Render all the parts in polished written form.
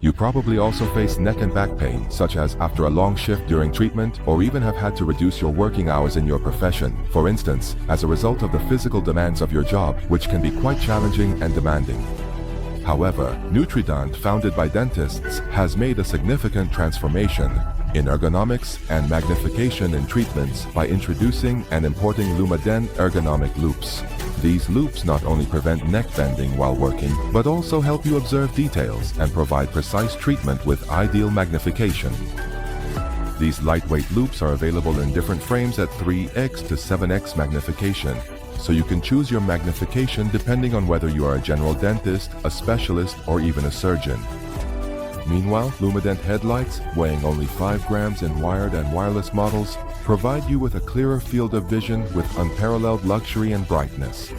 You probably also face neck and back pain, such as after a long shift during treatment, or even have had to reduce your working hours in your profession, for instance, as a result of the physical demands of your job, which can be quite challenging and demanding. However, Nutrident, founded by dentists, has made a significant transformation in ergonomics and magnification in treatments by introducing and importing Lumadet ergonomic loupes. These loupes not only prevent neck bending while working, but also help you observe details and provide precise treatment with ideal magnification. These lightweight loupes are available in different frames at 3x to 7x magnification, so you can choose your magnification depending on whether you are a general dentist, a specialist, or even a surgeon. Meanwhile, Lumadent headlights, weighing only 5 grams in wired and wireless models, provide you with a clearer field of vision with unparalleled luxury and brightness.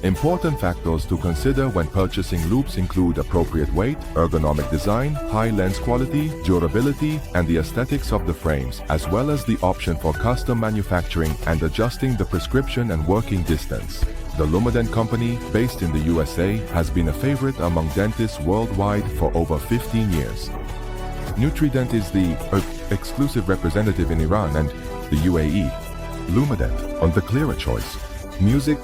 Important factors to consider when purchasing loupes include appropriate weight, ergonomic design, high lens quality, durability, and the aesthetics of the frames, as well as the option for custom manufacturing and adjusting the prescription and working distance. The Lumadet company, based in the USA, has been a favorite among dentists worldwide for over 15 years. Nutrident is the exclusive representative in Iran and the UAE. Lumadet, on the clearer choice. Music,